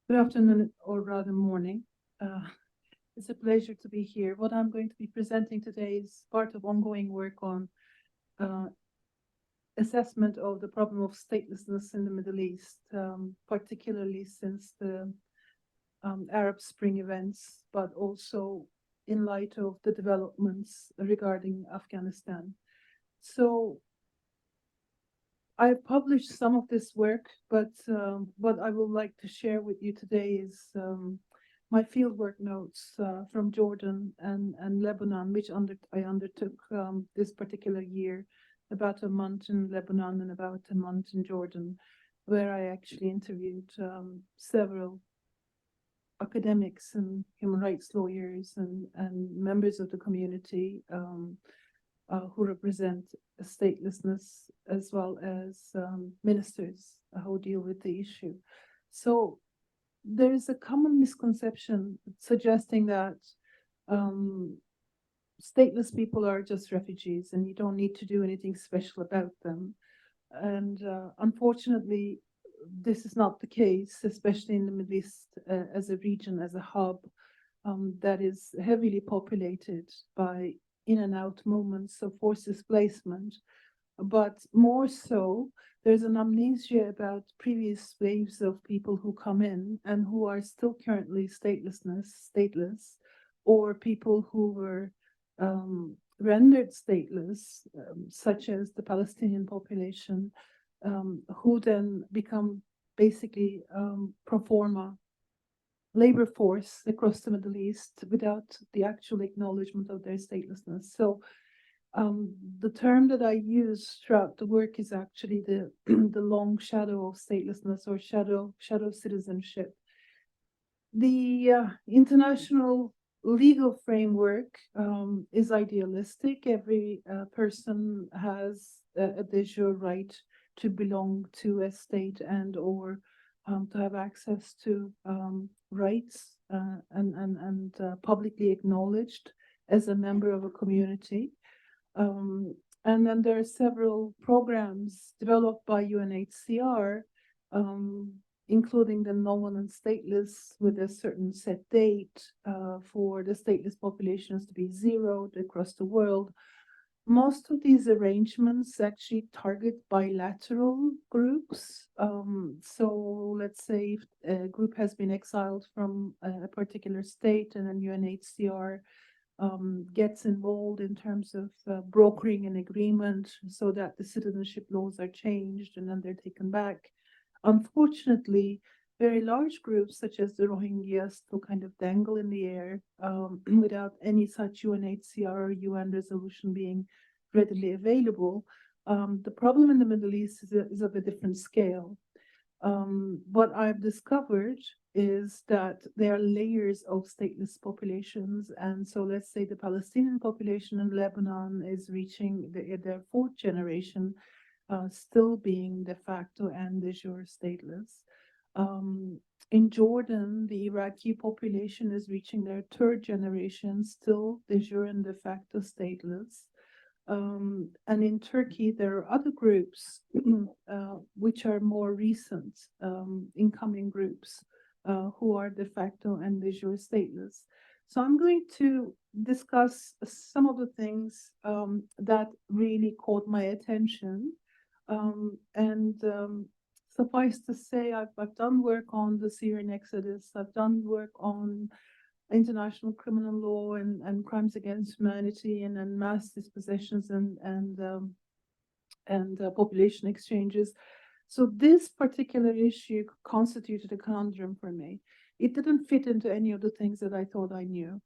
Good afternoon, or rather morning. Uh, it's a pleasure to be here. What I'm going to be presenting today is part of ongoing work on uh, assessment of the problem of statelessness in the Middle East, particularly since the Arab Spring events, but also in light of the developments regarding Afghanistan. So I've published some of this work, but what I would like to share with you today is my fieldwork notes from Jordan and Lebanon, which I undertook this particular year, about a month in Lebanon and about a month in Jordan, where I actually interviewed several academics and human rights lawyers and members of the community who represent statelessness, as well as ministers who deal with the issue. So there is a common misconception suggesting that um, stateless people are just refugees and you don't need to do anything special about them. And unfortunately, this is not the case, especially in the Middle East as a region, as a hub that is heavily populated by in and out movements of forced displacement. But more so, there's an amnesia about previous waves of people who come in and who are still currently stateless, or people who were rendered stateless, such as the Palestinian population, who then become basically pro forma labor force across the Middle East without the actual acknowledgement of their statelessness. So the term that I use throughout the work is actually the the long shadow of statelessness, or shadow citizenship. The international legal framework is idealistic. Every person has a de jure right to belong to a state and/or to have access to rights and publicly acknowledged as a member of a community. Um, and then there are several programs developed by UNHCR, um, including the known and stateless, with a certain set date for the stateless populations to be zeroed across the world. Most of these arrangements actually target bilateral groups. So let's say if a group has been exiled from a particular state, and then UNHCR gets involved in terms of brokering an agreement so that the citizenship laws are changed and then they're taken back. Unfortunately, very large groups such as the Rohingya still kind of dangle in the air without any such UNHCR or UN resolution being readily available. The problem in the Middle East is of a different scale. What I've discovered is that there are layers of stateless populations. And so let's say the Palestinian population in Lebanon is reaching their fourth generation, still being de facto and de jure stateless. In Jordan, the Iraqi population is reaching their third generation, still de jure and de facto stateless. And in Turkey, there are other groups which are more recent incoming groups who are de facto and de jure stateless. So I'm going to discuss some of the things that really caught my attention. And suffice to say, I've done work on the Syrian exodus, I've done work on international criminal law and crimes against humanity and mass dispossessions and population exchanges. So this particular issue constituted a conundrum for me. It didn't fit into any of the things that I thought I knew.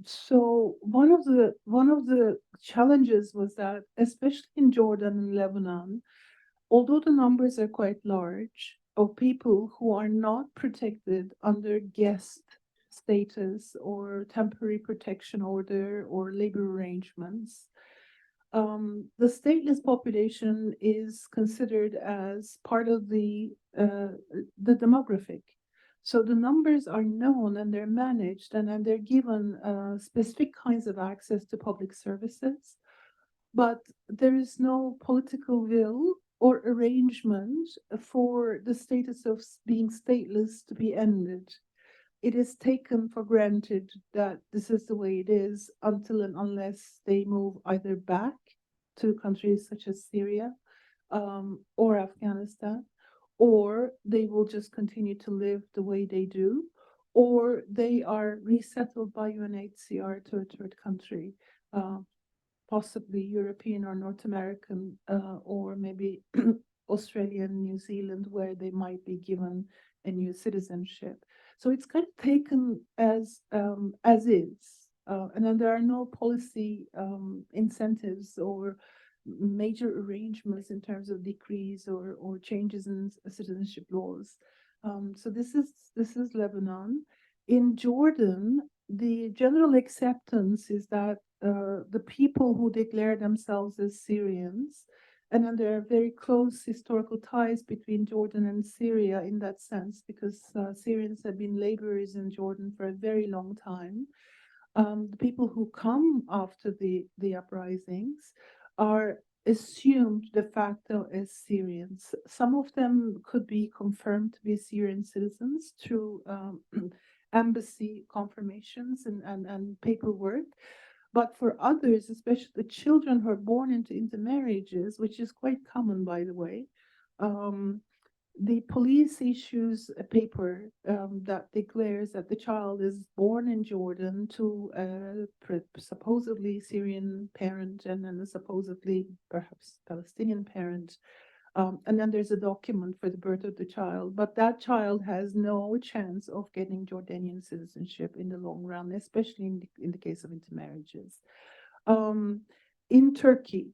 So one of the challenges was that, especially in Jordan and Lebanon, although the numbers are quite large of people who are not protected under guest status or temporary protection order or labor arrangements, the stateless population is considered as part of the demographic. So the numbers are known and they're managed, and then they're given specific kinds of access to public services, but there is no political will or arrangement for the status of being stateless to be ended. It is taken for granted that this is the way it is until and unless they move either back to countries such as Syria or Afghanistan, or they will just continue to live the way they do, or they are resettled by UNHCR to a third country, uh, possibly European or North American, or maybe Australian, New Zealand, where they might be given a new citizenship. So it's kind of taken as is, and then there are no policy incentives or major arrangements in terms of decrees or changes in citizenship laws. So this is Lebanon. In Jordan, the general acceptance is that the people who declare themselves as Syrians, and then there are very close historical ties between Jordan and Syria in that sense, because Syrians have been laborers in Jordan for a very long time. The people who come after the uprisings are assumed de facto as Syrians. Some of them could be confirmed to be Syrian citizens through embassy confirmations and paperwork. But for others, especially the children who are born into intermarriages, which is quite common, by the way, um, the police issues a paper that declares that the child is born in Jordan to a supposedly Syrian parent and then a supposedly perhaps Palestinian parent. And then there's a document for the birth of the child, but that child has no chance of getting Jordanian citizenship in the long run, especially in the case of intermarriages. Um, in Turkey,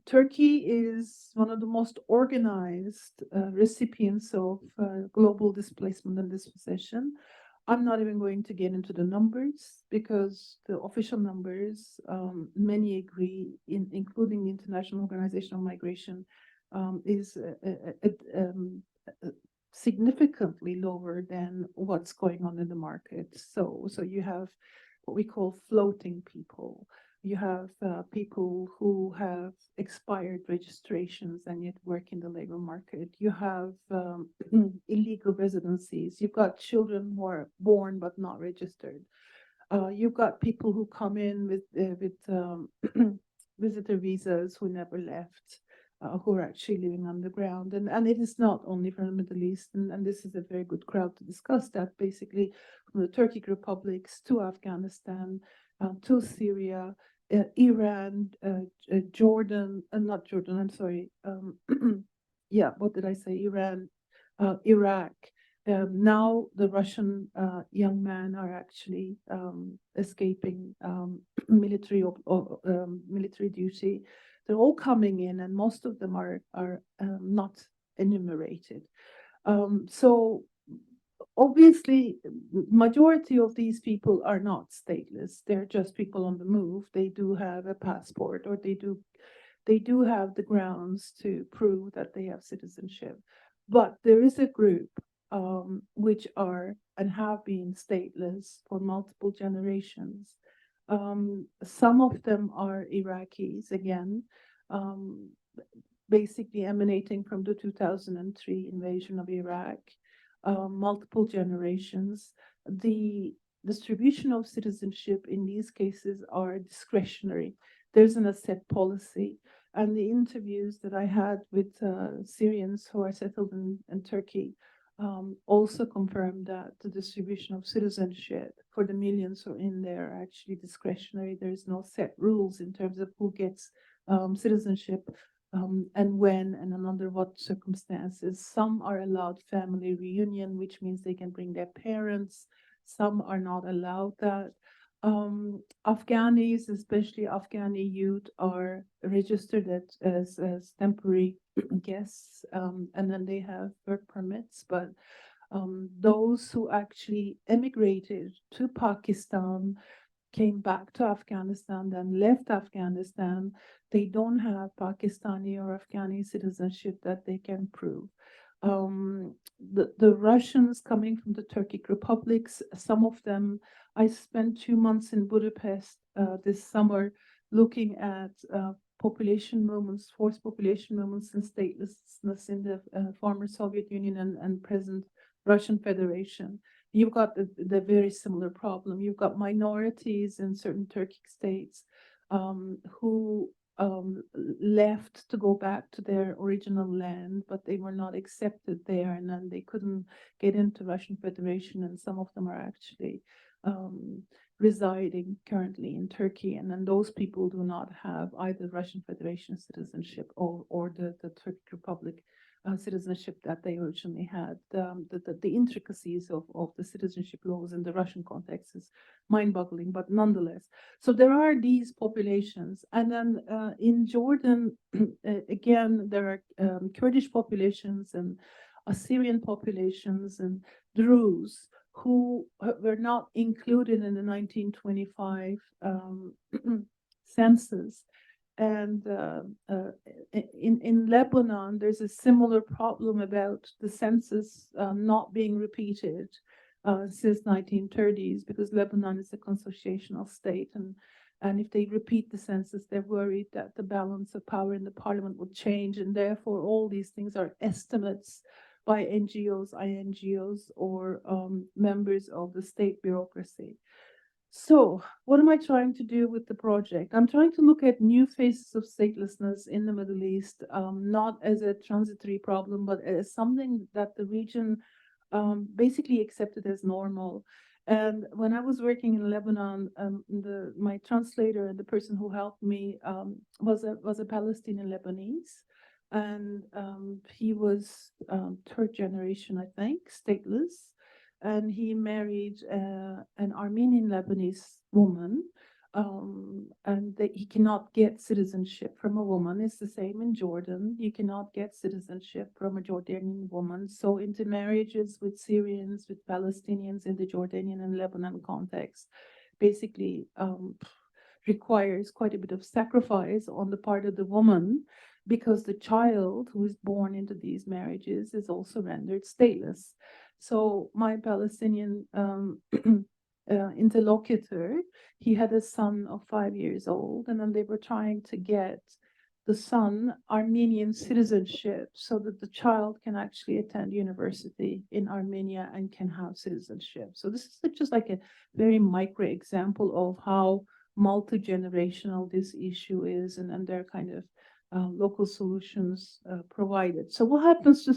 Turkey is one of the most organized recipients of global displacement and dispossession. I'm not even going to get into the numbers because the official numbers, many agree, including the International Organization of Migration, is significantly lower than what's going on in the market. So you have what we call floating people. You have people who have expired registrations and yet work in the labor market. You have illegal residencies. You've got children who are born but not registered. You've got people who come in with visitor visas who never left, who are actually living underground. And it is not only from the Middle East, and this is a very good crowd to discuss that, basically from the Turkic republics to Afghanistan, to Syria, Iran, Jordan, not Jordan, I'm sorry. Yeah, what did I say? Iran, Iraq. Now the Russian young men are actually escaping military duty. They're all coming in, and most of them are not enumerated. So obviously, majority of these people are not stateless. They're just people on the move. They do have a passport, or they do have the grounds to prove that they have citizenship. But there is a group which are and have been stateless for multiple generations. Some of them are Iraqis, again, um, basically emanating from the 2003 invasion of Iraq, multiple generations. The distribution of citizenship in these cases are discretionary. There's an asset policy. And the interviews that I had with Syrians who are settled in Turkey also confirmed that the distribution of citizenship for the millions who are in there are actually discretionary. There's no set rules in terms of who gets citizenship and when and under what circumstances. Some are allowed family reunion, which means they can bring their parents. Some are not allowed that. Afghanis, especially Afghani youth, are registered as temporary guests, and then they have work permits. But those who actually emigrated to Pakistan, came back to Afghanistan, then left Afghanistan, they don't have Pakistani or Afghani citizenship that they can prove. The Russians coming from the Turkic republics, some of them, I spent 2 months in Budapest this summer looking at population movements, forced population movements and statelessness in the former Soviet Union and present Russian Federation. You've got the very similar problem. You've got minorities in certain Turkic states who left to go back to their original land, but they were not accepted there, and then they couldn't get into Russian Federation, and some of them are actually residing currently in Turkey, and then those people do not have either Russian Federation citizenship or the Turkic Republic citizenship that they originally had. The intricacies of the citizenship laws in the Russian context is mind-boggling, but nonetheless. So there are these populations, and then in Jordan, again, there are Kurdish populations and Assyrian populations and Druze who were not included in the 1925 census. And in Lebanon, there's a similar problem about the census not being repeated since 1930s, because Lebanon is a consociational state, and if they repeat the census, they're worried that the balance of power in the parliament will change, and therefore all these things are estimates by NGOs, INGOs, or members of the state bureaucracy. So what am I trying to do with the project? I'm trying to look at new faces of statelessness in the Middle East, not as a transitory problem, but as something that the region basically accepted as normal. And when I was working in Lebanon, my translator and the person who helped me was a Palestinian Lebanese. And he was third generation, I think, stateless. And he married an Armenian Lebanese woman, and he cannot get citizenship from a woman. It's the same in Jordan. You cannot get citizenship from a Jordanian woman. So intermarriages with Syrians, with Palestinians in the Jordanian and Lebanon context basically requires quite a bit of sacrifice on the part of the woman, because the child who is born into these marriages is also rendered stateless. So my Palestinian interlocutor, he had a son of 5 years old, and then they were trying to get the son Armenian citizenship so that the child can actually attend university in Armenia and can have citizenship. So this is just like a very micro example of how multi-generational this issue is, and their kind of local solutions provided. So what happens to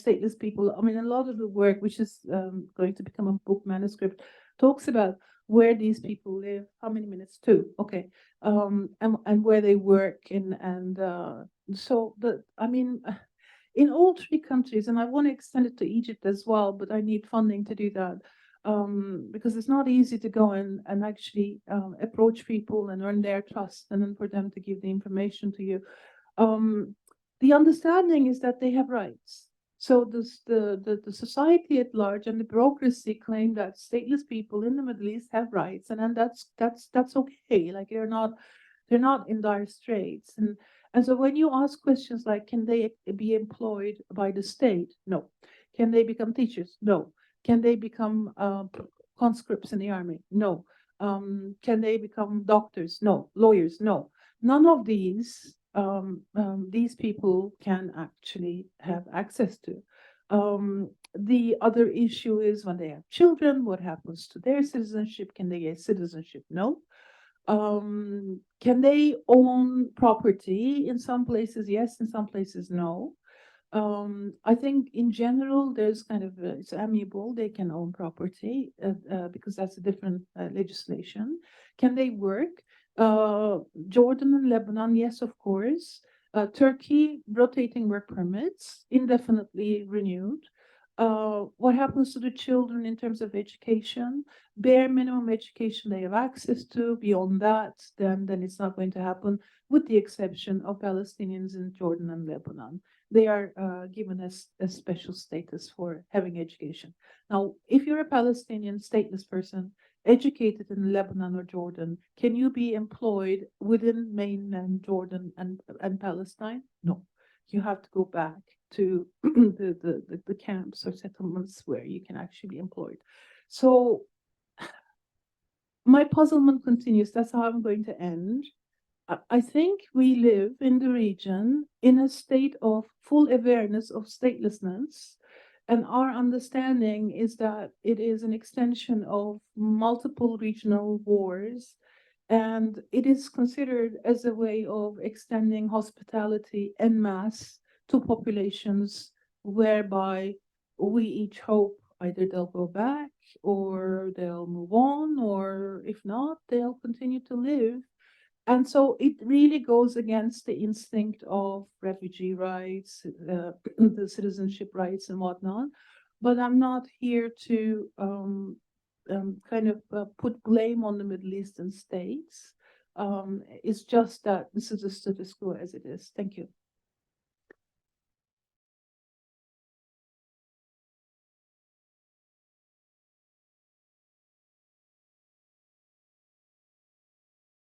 stateless people? I mean, a lot of the work, which is going to become a book manuscript, talks about where these people live, how many minutes to, okay, and where they work, and so I mean, in all three countries, and I want to extend it to Egypt as well, but I need funding to do that. Because it's not easy to go and actually approach people and earn their trust, and then for them to give the information to you. The understanding is that they have rights. So the society at large and the bureaucracy claim that stateless people in the Middle East have rights, and then that's okay. Like they're not in dire straits. And so when you ask questions like, can they be employed by the state? No. Can they become teachers? No. Can they become conscripts in the army? No. Can they become doctors? No. Lawyers? No. None of these people can actually have access to. The other issue is when they have children, what happens to their citizenship? Can they get citizenship? No. Can they own property? In some places, yes. In some places, no. I think in general, there's kind of, it's amiable. They can own property because that's a different legislation. Can they work? Jordan and Lebanon, yes, of course. Turkey, rotating work permits, indefinitely renewed. What happens to the children in terms of education? Bare minimum education they have access to. Beyond that, then it's not going to happen, with the exception of Palestinians in Jordan and Lebanon. They are given a special status for having education. Now, if you're a Palestinian stateless person, educated in Lebanon or Jordan, can you be employed within mainland Jordan and Palestine? No, you have to go back to the camps or settlements where you can actually be employed. So my puzzlement continues. That's how I'm going to end. I think we live in the region in a state of full awareness of statelessness. And our understanding is that it is an extension of multiple regional wars. And it is considered as a way of extending hospitality en masse to populations, whereby we each hope either they'll go back or they'll move on, or if not, they'll continue to live. And so it really goes against the instinct of refugee rights, the citizenship rights and whatnot. But I'm not here to kind of put blame on the Middle Eastern states. It's just that this is the status quo as it is. Thank you.